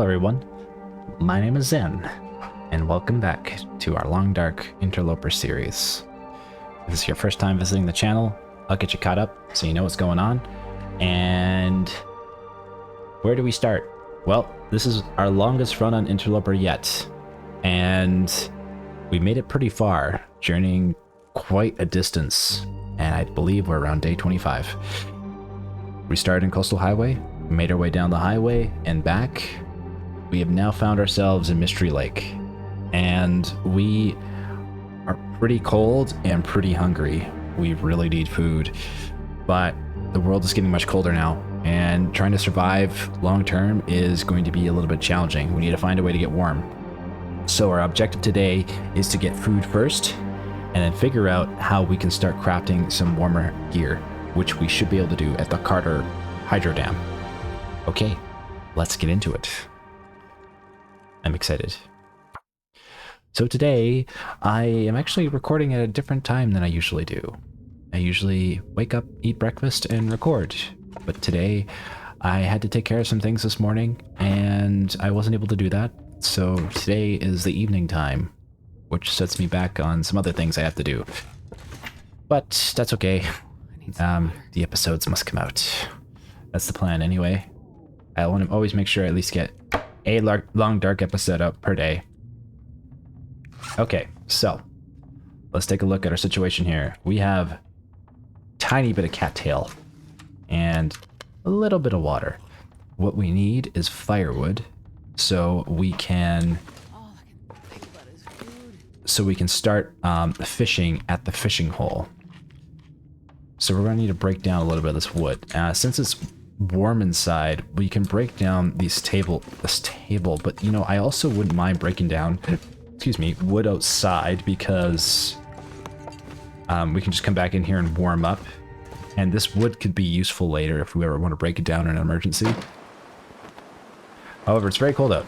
Hello everyone, my name is Zen, and welcome back to our Long Dark Interloper series. If this is your first time visiting the channel, I'll get you caught up so you know what's going on. And where do we start? Well, this is our longest run on Interloper yet, and we made it pretty far, journeying quite a distance, and I believe we're around day 25. We started in Coastal Highway, made our way down the highway and back. We have now found ourselves in Mystery Lake, and we are pretty cold and pretty hungry. We really need food, but the world is getting much colder now, and trying to survive long term is going to be a little bit challenging. We need to find a way to get warm. So our objective today is to get food first, and then figure out how we can start crafting some warmer gear, which we should be able to do at the Carter Hydro Dam. Okay, let's get into it. I'm excited. So today, I am actually recording at a different time than I usually do. I usually wake up, eat breakfast, and record. But today, I had to take care of some things this morning, and I wasn't able to do that. So today is the evening time, which sets me back on some other things I have to do. But that's okay. The episodes must come out. That's the plan anyway. I want to always make sure I at least get a long dark episode up per day. Okay, so let's take a look at our situation here. We have a tiny bit of cattail and a little bit of water. What we need is firewood, so we can start fishing at the fishing hole. So we're going to need to break down a little bit of this wood. Since it's warm inside, we can break down this table, but you know, I also wouldn't mind breaking down, wood outside, because we can just come back in here and warm up, and this wood could be useful later if we ever want to break it down in an emergency. However, it's very cold out,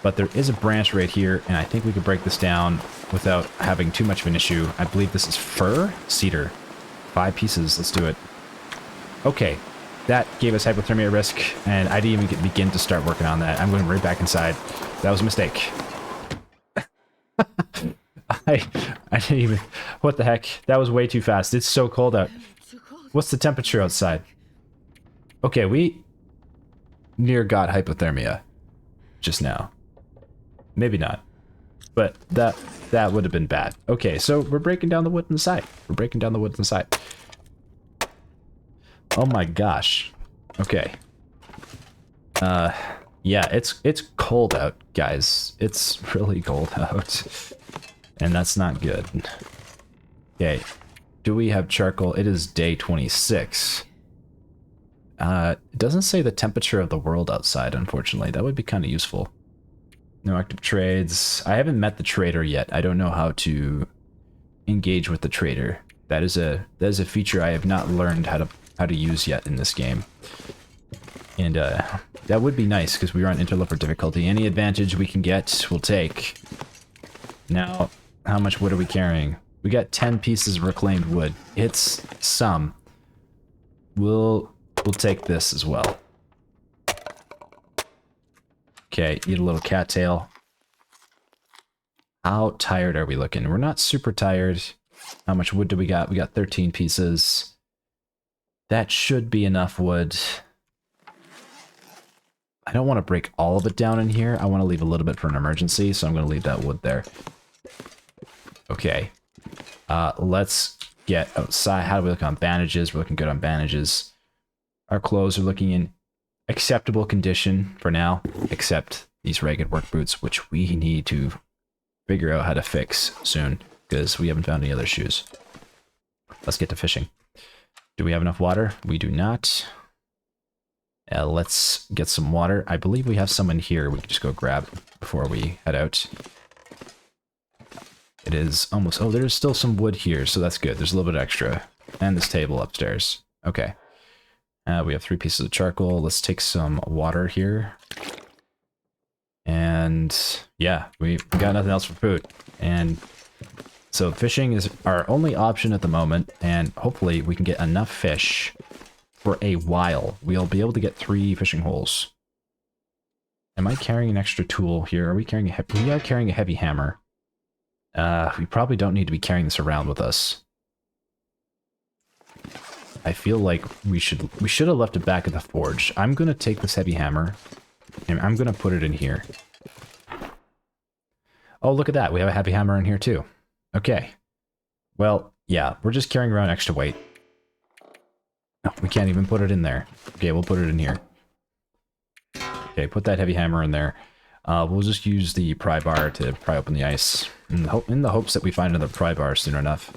but there is a branch right here, and I think we could break this down without having too much of an issue. I believe this is cedar. 5 pieces, let's do it. Okay. That gave us hypothermia risk, and I didn't even begin to start working on that. I'm going right back inside. That was a mistake. I didn't even... What the heck? That was way too fast. It's so cold out. What's the temperature outside? Okay, we near got hypothermia just now. Maybe not. But that would have been bad. Okay, so we're breaking down the wood inside. Oh my gosh. Okay. Yeah, it's cold out, guys. It's really cold out. And that's not good. Okay. Do we have charcoal? It is day 26. It doesn't say the temperature of the world outside, unfortunately. That would be kind of useful. No active trades. I haven't met the trader yet. I don't know how to engage with the trader. That is a feature I have not learned how to use yet in this game. And that would be nice, because we are on interloper difficulty. Any advantage we can get, we'll take. Now, how much wood are we carrying? We got 10 pieces of reclaimed wood. It's some. We'll take this as well. Okay, eat a little cattail. How tired are we looking? We're not super tired. How much wood do we got? We got 13 pieces. That should be enough wood. I don't want to break all of it down in here. I want to leave a little bit for an emergency, so I'm going to leave that wood there. Okay. Let's get outside. How do we look on bandages? We're looking good on bandages. Our clothes are looking in acceptable condition for now, except these ragged work boots, which we need to figure out how to fix soon, because we haven't found any other shoes. Let's get to fishing. Do we have enough water? We do not. Let's get some water. I believe we have some in here we can just go grab before we head out. It is almost... Oh, there's still some wood here, so that's good. There's a little bit extra. And this table upstairs. Okay. We have 3 pieces of charcoal. Let's take some water here. And yeah, we got nothing else for food. And so fishing is our only option at the moment, and hopefully we can get enough fish for a while. We'll be able to get 3 fishing holes. Am I carrying an extra tool here? Are we carrying we are carrying a heavy hammer. We probably don't need to be carrying this around with us. I feel like we should have left it back at the forge. I'm gonna take this heavy hammer and I'm gonna put it in here. Oh, look at that. We have a heavy hammer in here too. Okay. Well, yeah, we're just carrying around extra weight. No, we can't even put it in there. Okay, we'll put it in here. Okay, put that heavy hammer in there. We'll just use the pry bar to pry open the ice. In the hopes that we find another pry bar soon enough.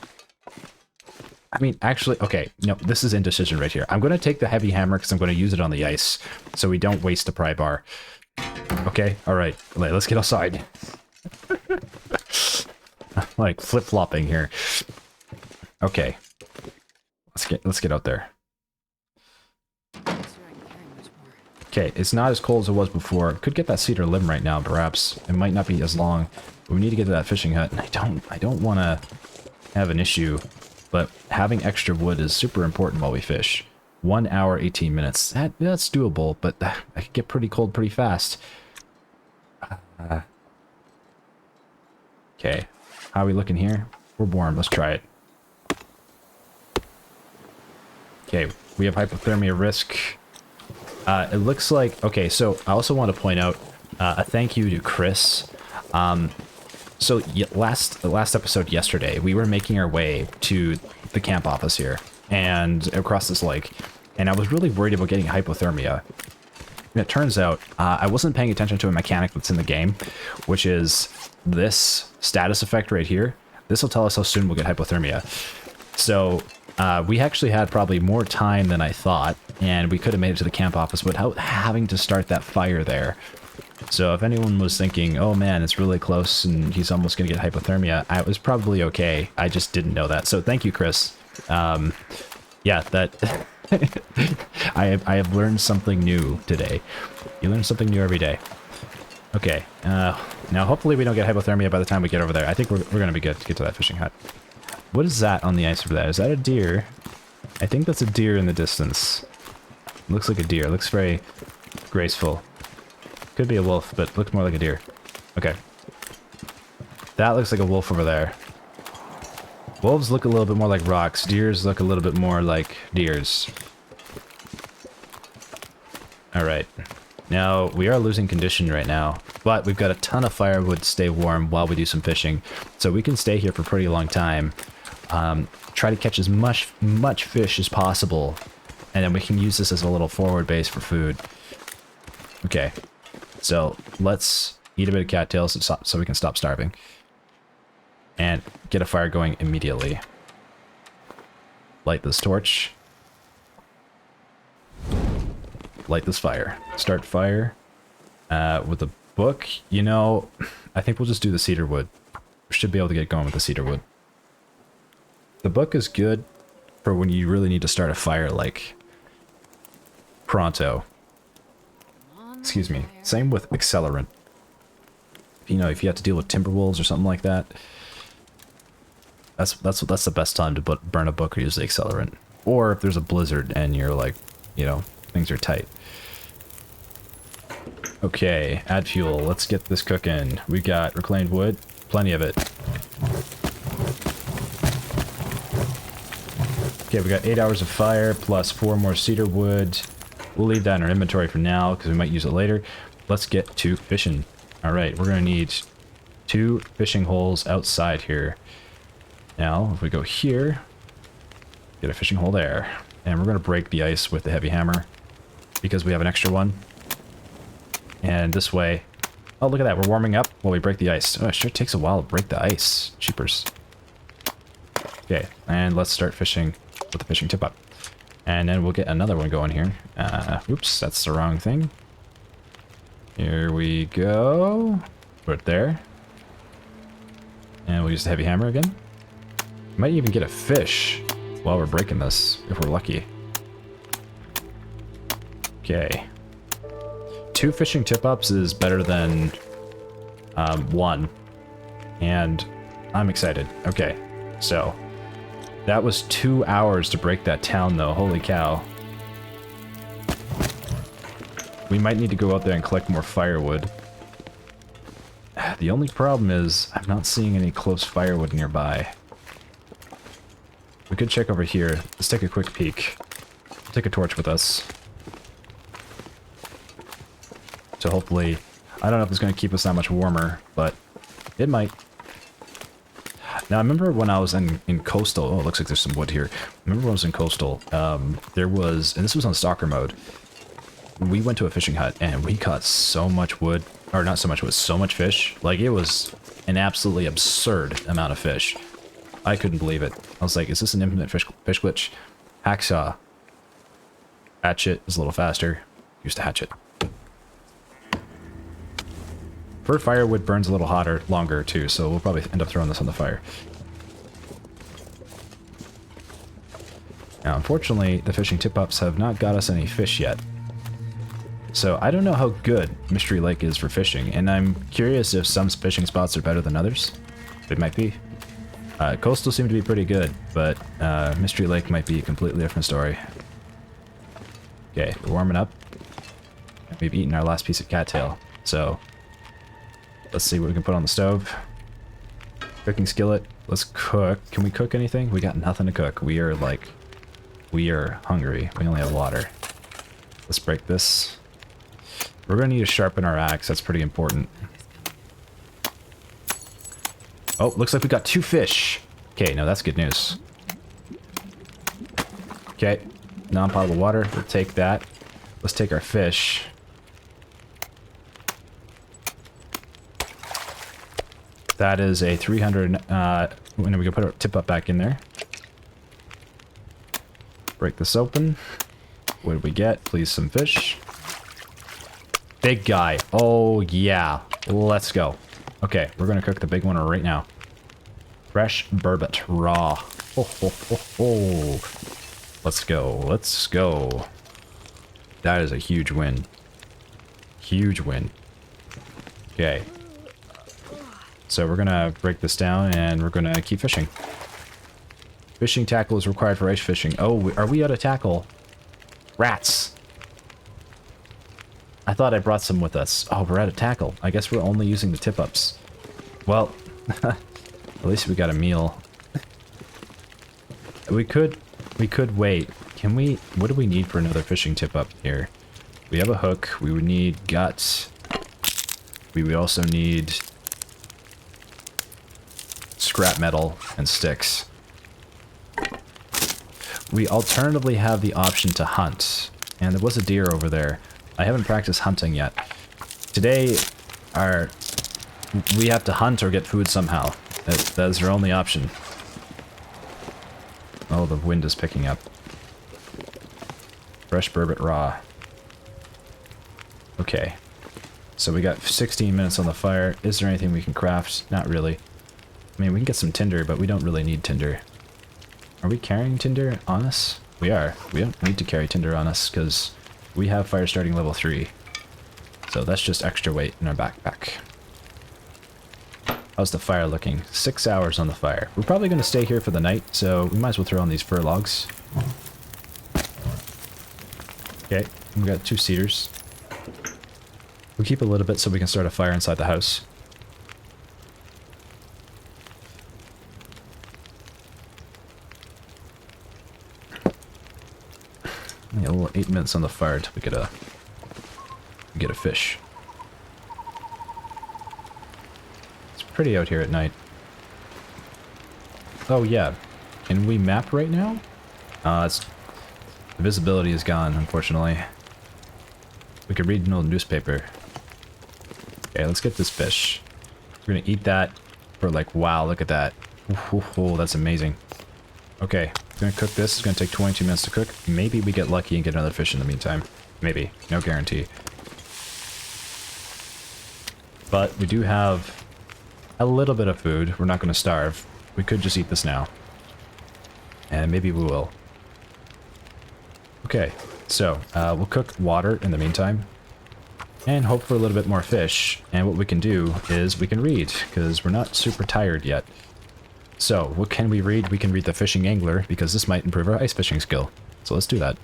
I mean, actually, okay, no, this is indecision right here. I'm going to take the heavy hammer because I'm going to use it on the ice, so we don't waste a pry bar. Okay, alright, let's get outside. Like flip-flopping here. Okay. Let's get out there. Okay, it's not as cold as it was before. Could get that cedar limb right now, perhaps. It might not be as long. But we need to get to that fishing hut. And I don't want to have an issue, but having extra wood is super important while we fish. 1 hour, 18 minutes. That's doable, but I could get pretty cold pretty fast. Okay, how are we looking here? We're warm. Let's try it. Okay, we have hypothermia risk. It looks like... Okay, so I also want to point out a thank you to Chris. So last episode yesterday, we were making our way to the camp office here and across this lake, and I was really worried about getting hypothermia. And it turns out I wasn't paying attention to a mechanic that's in the game, which is this status effect right here. This will tell us how soon we'll get hypothermia. So we actually had probably more time than I thought, and we could have made it to the camp office without having to start that fire there. So if anyone was thinking, oh man, it's really close and he's almost going to get hypothermia, I was probably okay. I just didn't know that. So thank you, Chris. Yeah, that... I have learned something new today. You learn something new every day. Okay, now hopefully we don't get hypothermia by the time we get over there. I think we're going to be good to get to that fishing hut. What is that on the ice over there? Is that a deer? I think that's a deer in the distance. Looks like a deer. Looks very graceful. Could be a wolf, but looks more like a deer. Okay. That looks like a wolf over there. Wolves look a little bit more like rocks. Deers look a little bit more like deers. Alright. Now, we are losing condition right now, but we've got a ton of firewood to stay warm while we do some fishing, so we can stay here for a pretty long time. Try to catch as much fish as possible, and then we can use this as a little forward base for food. Okay, so let's eat a bit of cattails so we can stop starving. And get a fire going immediately. Light this torch. Light this fire. Start fire. With a book, you know, I think we'll just do the cedar wood. We should be able to get going with the cedar wood. The book is good for when you really need to start a fire, like pronto. Excuse me. Same with accelerant. You know, if you have to deal with timber wolves or something like that, that's the best time to burn a book or use the accelerant. Or if there's a blizzard and you're like, you know, things are tight. Okay, add fuel. Let's get this cooking. We got reclaimed wood, plenty of it. Okay, we got 8 hours of fire plus 4 more cedar wood. We'll leave that in our inventory for now because we might use it later. Let's get to fishing. All right, we're gonna need 2 fishing holes outside here. Now, if we go here, get a fishing hole there, and we're gonna break the ice with the heavy hammer because we have an extra one. And this way, oh look at that, we're warming up while we break the ice. Oh, it sure takes a while to break the ice. Cheapers. Okay, and let's start fishing with the fishing tip up. And then we'll get another one going here. Oops, that's the wrong thing. Here we go. Put it there. And we'll use the heavy hammer again. Might even get a fish while we're breaking this, if we're lucky. Okay. 2 fishing tip-ups is better than 1. And I'm excited. Okay, so that was 2 hours to break that town, though. Holy cow. We we might need to go out there and collect more firewood. The only problem is I'm not seeing any close firewood nearby. We could check over here. Let's take a quick peek. We'll take a torch with us. So hopefully, I don't know if it's going to keep us that much warmer, but it might. Now, I remember when I was in Coastal, oh, it looks like there's some wood here. I remember when I was in Coastal, there was, and this was on Stalker mode, we went to a fishing hut and we caught so much wood, or not so much wood, so much fish. Like, it was an absolutely absurd amount of fish. I couldn't believe it. I was like, is this an infinite fish glitch? Hacksaw. Hatchet is a little faster. Use the hatchet. Bird firewood burns a little hotter, longer too, so we'll probably end up throwing this on the fire. Now, unfortunately, the fishing tip-ups have not got us any fish yet. So I don't know how good Mystery Lake is for fishing, and I'm curious if some fishing spots are better than others. It might be. Coastal seemed to be pretty good, but Mystery Lake might be a completely different story. Okay, we're warming up. We've eaten our last piece of cattail, so let's see what we can put on the stove. Cooking skillet. Let's cook. Can we cook anything? We got nothing to cook. We are hungry. We only have water. Let's break this. We're going to need to sharpen our axe. That's pretty important. Oh, looks like we got 2 fish. Okay, no, that's good news. Okay, non-potable water. We'll take that. Let's take our fish. That is a 300, and then we can put our tip-up back in there. Break this open. What did we get? Please, some fish. Big guy. Oh, yeah. Let's go. Okay, we're going to cook the big one right now. Fresh burbot, raw. Ho, ho, ho, ho. Let's go. Let's go. That is a huge win. Huge win. Okay. So we're going to break this down and we're going to keep fishing. Fishing tackle is required for ice fishing. Oh, are we out of tackle? Rats. I thought I brought some with us. Oh, we're out of tackle. I guess we're only using the tip-ups. Well, at least we got a meal. We could wait. Can we, what do we need for another fishing tip-up here? We have a hook. We would need guts. We would also need scrap metal and sticks. We alternatively have the option to hunt. And there was a deer over there. I haven't practiced hunting yet. Today, we have to hunt or get food somehow. That is our only option. Oh, the wind is picking up. Fresh burbot raw. Okay. So we got 16 minutes on the fire. Is there anything we can craft? Not really. I mean, we can get some tinder, but we don't really need tinder. Are we carrying tinder on us? We are. We don't need to carry tinder on us because we have fire starting level 3. So that's just extra weight in our backpack. How's the fire looking? 6 hours on the fire. We're probably going to stay here for the night, so we might as well throw on these fir logs. Okay, we got 2 cedars. We'll keep a little bit so we can start a fire inside the house. A little 8 minutes on the fire until we get a fish. It's pretty out here at night. Oh yeah, can we map right now? The visibility is gone, unfortunately. We could read an old newspaper. Okay, let's get this fish. We're gonna eat that for like, wow, look at that. Ooh, that's amazing. Okay, gonna cook this. It's gonna take 22 minutes to cook. Maybe we get lucky and get another fish in the meantime. Maybe. No guarantee. But we do have a little bit of food. We're not gonna starve. We could just eat this now. And maybe we will. Okay, so we'll cook water in the meantime. And hope for a little bit more fish. And what we can do is we can read, because we're not super tired yet. So, what can we read? We can read the Fishing Angler, because this might improve our ice fishing skill. So let's do that.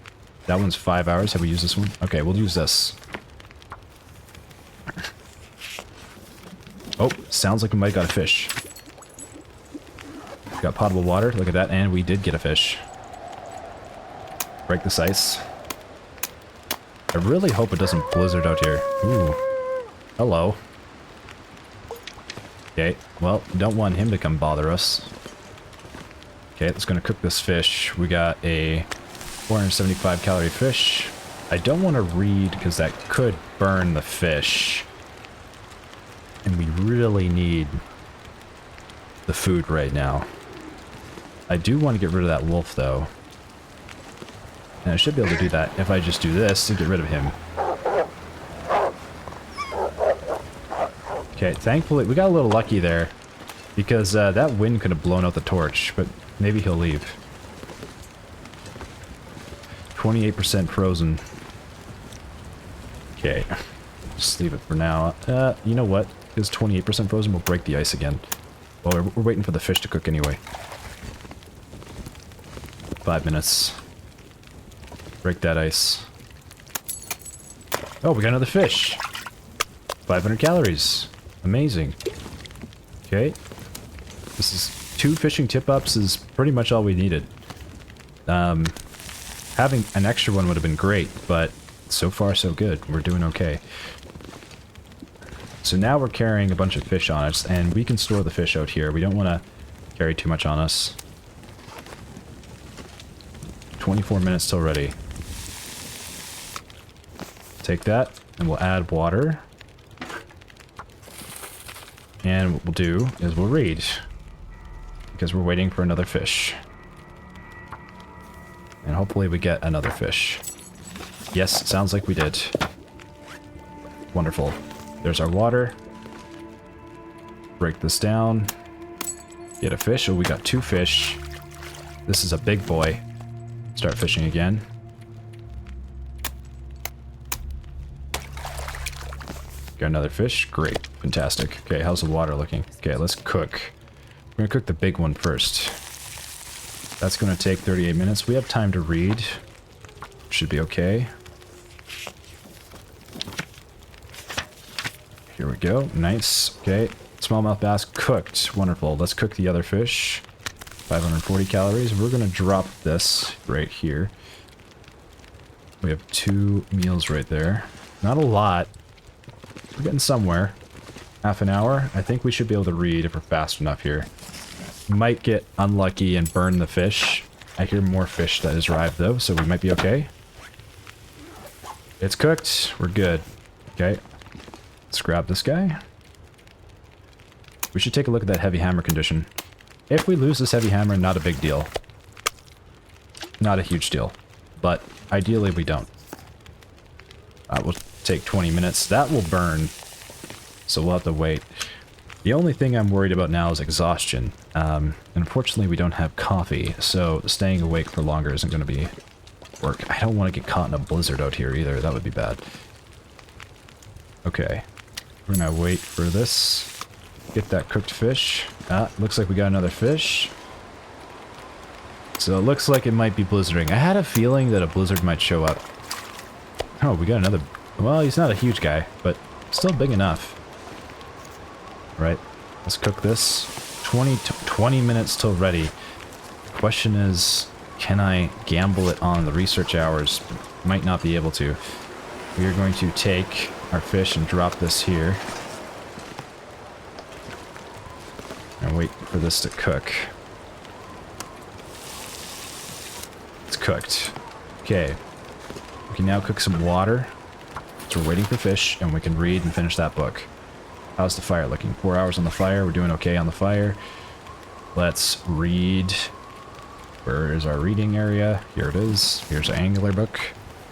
That one's 5 hours. Have we used this one? Okay, we'll use this. Oh, sounds like we might got a fish. Got potable water, look at that, and we did get a fish. Break this ice. I really hope it doesn't blizzard out here. Ooh. Hello. Okay, well, don't want him to come bother us. Okay, let's gonna cook this fish. We got a 475 calorie fish. I don't want to read because that could burn the fish. And we really need the food right now. I do want to get rid of that wolf though. And I should be able to do that if I just do this to get rid of him. Okay, thankfully we got a little lucky there. Because that wind could have blown out the torch, but maybe he'll leave. 28% frozen. Okay, just leave it for now. You know what? Because 28% frozen, we'll break the ice again. Well, we're waiting for the fish to cook anyway. 5 minutes. Break that ice. Oh, we got another fish. 500 calories. Amazing. Okay. This is 2 fishing tip-ups is pretty much all we needed. Having an extra one would have been great, but so far so good. We're doing okay. So now we're carrying a bunch of fish on us, and we can store the fish out here. We don't want to carry too much on us. 24 minutes till ready. Take that, and we'll add water. And what we'll do is we'll read. Because we're waiting for another fish. And hopefully we get another fish. Yes, it sounds like we did. Wonderful. There's our water. Break this down. Get a fish. Oh, we got 2 fish. This is a big boy. Start fishing again. Got another fish. Great. Fantastic. Okay, how's the water looking? Okay, let's cook. We're gonna cook the big one first. That's gonna take 38 minutes. We have time to read. Should be okay. Here we go. Nice. Okay. Smallmouth bass cooked. Wonderful. Let's cook the other fish. 540 calories. We're gonna drop this right here. We have 2 meals right there. Not a lot. We're getting somewhere. Half an hour. I think we should be able to read if we're fast enough here. Might get unlucky and burn the fish. I hear more fish that has arrived though, so we might be okay. It's cooked. We're good. Okay. Let's grab this guy. We should take a look at that heavy hammer condition. If we lose this heavy hammer, not a big deal. Not a huge deal. But ideally we don't. That will take 20 minutes. That will burn. So we'll have to wait. The only thing I'm worried about now is exhaustion. Unfortunately, we don't have coffee, so staying awake for longer isn't going to be work. I don't want to get caught in a blizzard out here either. That would be bad. Okay. We're going to wait for this. Get that cooked fish. Looks like we got another fish. So it looks like it might be blizzarding. I had a feeling that a blizzard might show up. Oh, we got another... Well, he's not a huge guy, but still big enough. Right, let's cook this. 20 minutes till ready. Question is, can I gamble it on the research hours? Might not be able to. We are going to take our fish and drop this here. And wait for this to cook. It's cooked. Okay. We can now cook some water. So we're waiting for fish, and we can read and finish that book. How's the fire looking? 4 hours on the fire. We're doing okay on the fire. Let's read. Where is our reading area? Here it is. Here's our angular book.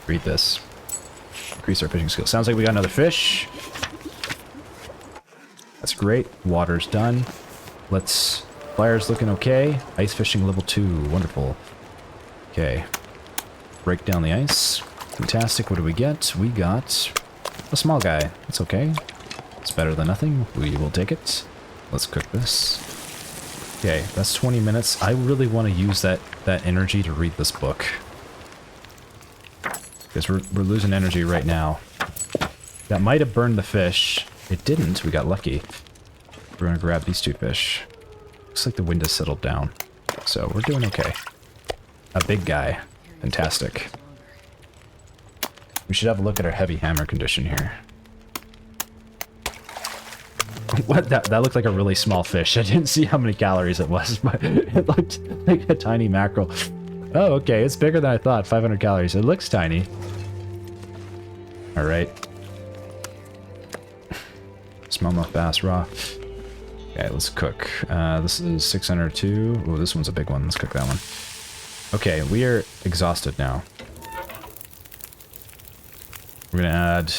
Read this. Increase our fishing skills. Sounds like we got another fish. That's great. Water's done. Let's... Fire's looking okay. Ice fishing level 2. Wonderful. Okay. Break down the ice. Fantastic. What do we get? We got a small guy. It's okay. It's better than nothing. We will take it. Let's cook this. Okay, that's 20 minutes. I really want to use that energy to read this book. Because we're losing energy right now. That might have burned the fish. It didn't. We got lucky. We're gonna grab these 2 fish. Looks like the wind has settled down. So we're doing okay. A big guy. Fantastic. We should have a look at our heavy hammer condition here. What? That looked like a really small fish. I didn't see how many calories it was, but it looked like a tiny mackerel. Oh, okay. It's bigger than I thought. 500 calories. It looks tiny. All right. Smallmouth bass raw. Okay, let's cook. This is 602. Oh, this one's a big one. Let's cook that one. Okay, we are exhausted now. We're gonna add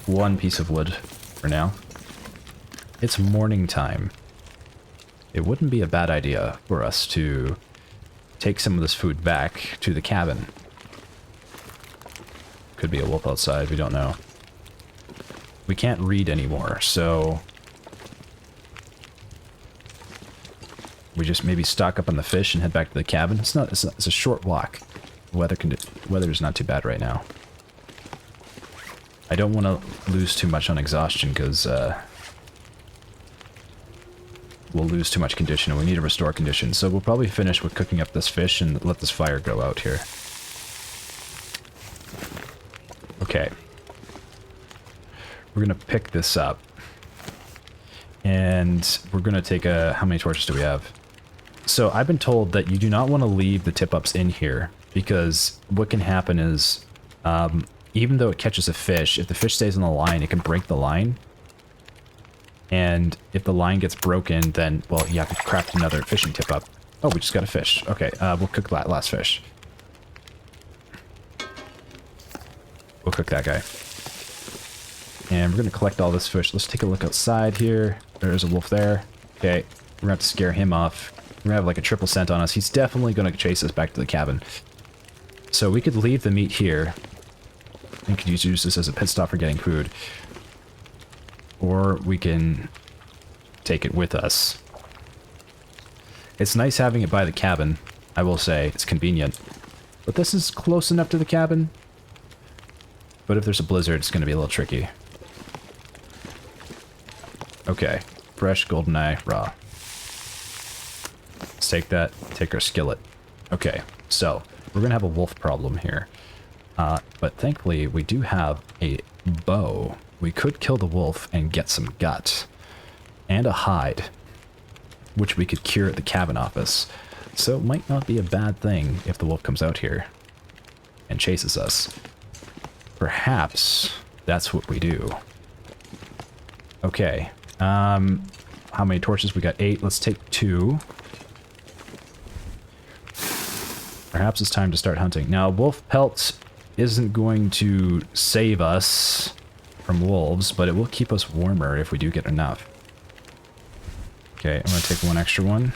1 piece of wood for now. It's morning time. It wouldn't be a bad idea for us to take some of this food back to the cabin. Could be a wolf outside, we don't know. We can't read anymore, so we just maybe stock up on the fish and head back to the cabin. It's a short walk. Weather is not too bad right now. I don't want to lose too much on exhaustion because we'll lose too much condition and we need to restore condition. So we'll probably finish with cooking up this fish and let this fire go out here. Okay. We're going to pick this up. And we're going to take a... How many torches do we have? So I've been told that you do not want to leave the tip-ups in here because what can happen is... even though it catches a fish, if the fish stays on the line, it can break the line. And if the line gets broken, then, well, you have to craft another fishing tip-up. Oh, we just got a fish. Okay, we'll cook that last fish. We'll cook that guy. And we're going to collect all this fish. Let's take a look outside here. There's a wolf there. Okay, we're going to have to scare him off. We're going to have like a triple scent on us. He's definitely going to chase us back to the cabin. So we could leave the meat here. And could use this as a pit stop for getting food. Or we can take it with us. It's nice having it by the cabin, I will say. It's convenient. But this is close enough to the cabin. But if there's a blizzard, it's going to be a little tricky. Okay. Fresh goldeneye raw. Let's take that. Take our skillet. Okay. So, we're going to have a wolf problem here. But thankfully, we do have a bow. We could kill the wolf and get some gut. And a hide. Which we could cure at the cabin office. So it might not be a bad thing if the wolf comes out here. And chases us. Perhaps that's what we do. Okay. How many torches? We got 8. Let's take 2. Perhaps it's time to start hunting. Now, wolf pelts isn't going to save us from wolves, but it will keep us warmer if we do get enough. Okay, I'm going to take 1 extra one.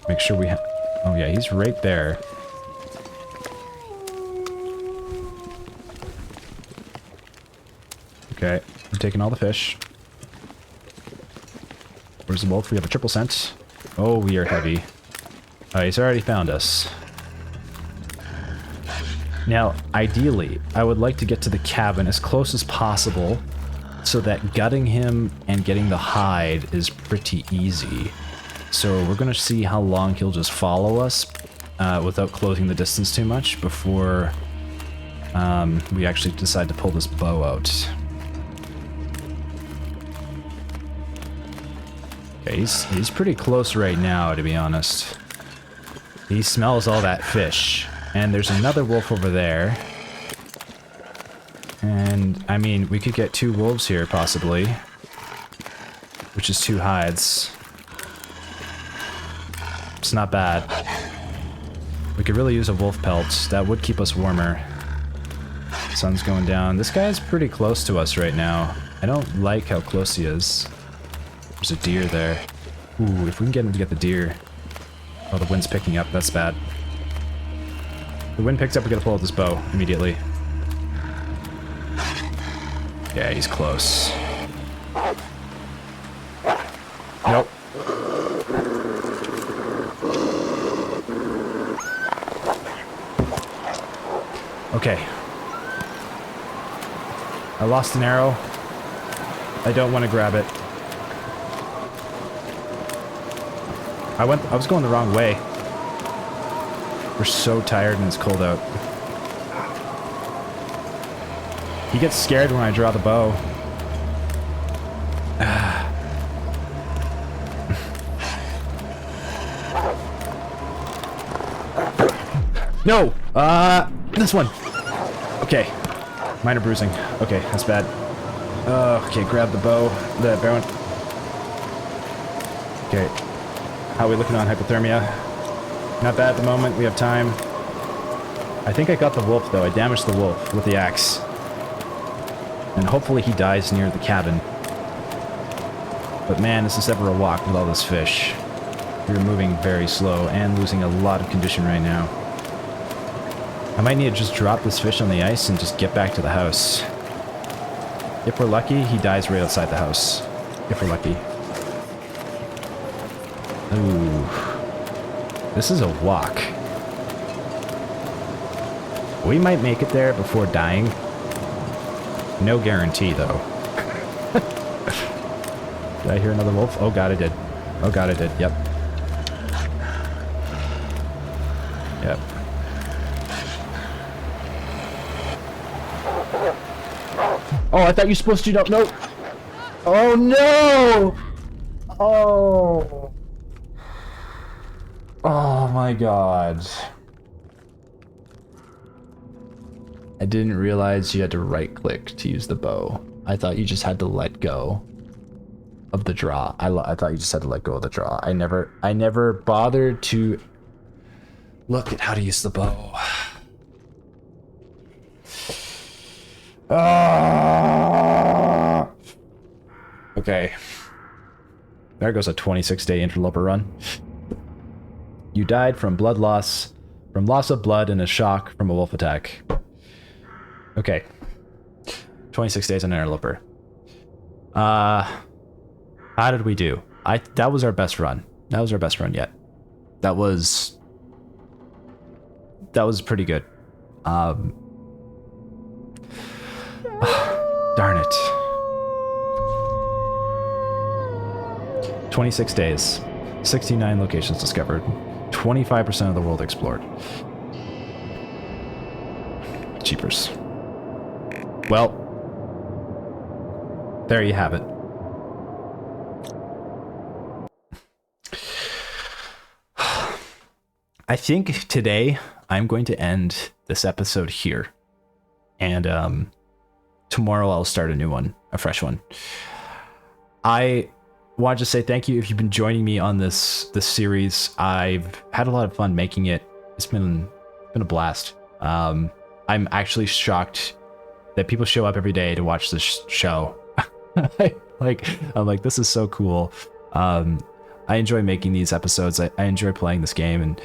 Make sure we have... Oh yeah, he's right there. Okay, I'm taking all the fish. Where's the wolf? We have a triple scent. Oh, we are heavy. He's already found us. Now, ideally, I would like to get to the cabin as close as possible so that gutting him and getting the hide is pretty easy. So we're going to see how long he'll just follow us without closing the distance too much before we actually decide to pull this bow out. Okay, he's pretty close right now, to be honest. He smells all that fish. And there's another wolf over there. And, I mean, we could get 2 wolves here, possibly. Which is 2 hides. It's not bad. We could really use a wolf pelt. That would keep us warmer. Sun's going down. This guy's pretty close to us right now. I don't like how close he is. There's a deer there. Ooh, if we can get him to get the deer. Oh, the wind's picking up. That's bad. The wind picks up, we gotta pull out this bow immediately. Yeah, he's close. Nope. Okay. I lost an arrow. I don't want to grab it. I was going the wrong way. We're so tired and it's cold out. He gets scared when I draw the bow. No! This one! Okay. Minor bruising. Okay, that's bad. Okay, grab the bow. The barrel. Okay. How are we looking on hypothermia? Not bad at the moment. We have time. I think I got the wolf, though. I damaged the wolf with the axe. And hopefully he dies near the cabin. But man, this is ever a walk with all this fish. We're moving very slow and losing a lot of condition right now. I might need to just drop this fish on the ice and just get back to the house. If we're lucky, he dies right outside the house. If we're lucky. Ooh. This is a walk. We might make it there before dying. No guarantee, though. Did I hear another wolf? Oh god, I did. Oh god, I did. Yep. Yep. Oh, I thought you were supposed to... No! Oh, no! Oh... Oh my god. I didn't realize you had to right-click to use the bow. I thought you just had to let go of the draw. I thought you just had to let go of the draw. I never bothered to look at how to use the bow. Ah! Okay. There goes a 26-day interloper run. You died from blood loss, from loss of blood and a shock from a wolf attack. Okay. 26 days on interloper. How did we do? That was our best run. That was our best run yet. That was pretty good. Darn it. 26 days. 69 locations discovered. 25% of the world explored. Jeepers. Well, there you have it. I think today I'm going to end this episode here. And tomorrow I'll start a new one, a fresh one. I wanted to say thank you if you've been joining me on this series. I've had a lot of fun making it. It's been a blast. I'm actually shocked that people show up every day to watch this show. I'm like, this is so cool. I enjoy making these episodes. I enjoy playing this game, and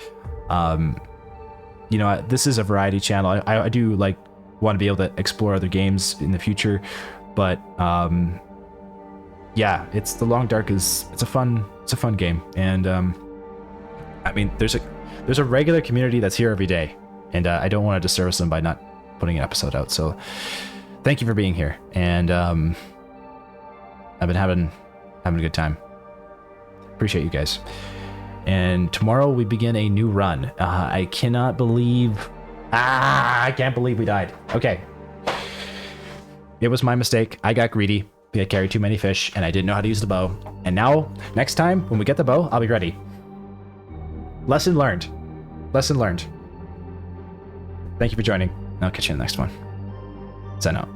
you know, this is a variety channel. I do like want to be able to explore other games in the future, but yeah, it's The Long Dark it's a fun game, and I mean, there's a regular community that's here every day, and I don't want to disservice them by not putting an episode out. So thank you for being here, and I've been having a good time. Appreciate you guys. And tomorrow we begin a new run. I can't believe we died. Okay. It was my mistake. I got greedy. I carried too many fish, and I didn't know how to use the bow. And now, next time, when we get the bow, I'll be ready. Lesson learned. Lesson learned. Thank you for joining. I'll catch you in the next one. Sign out.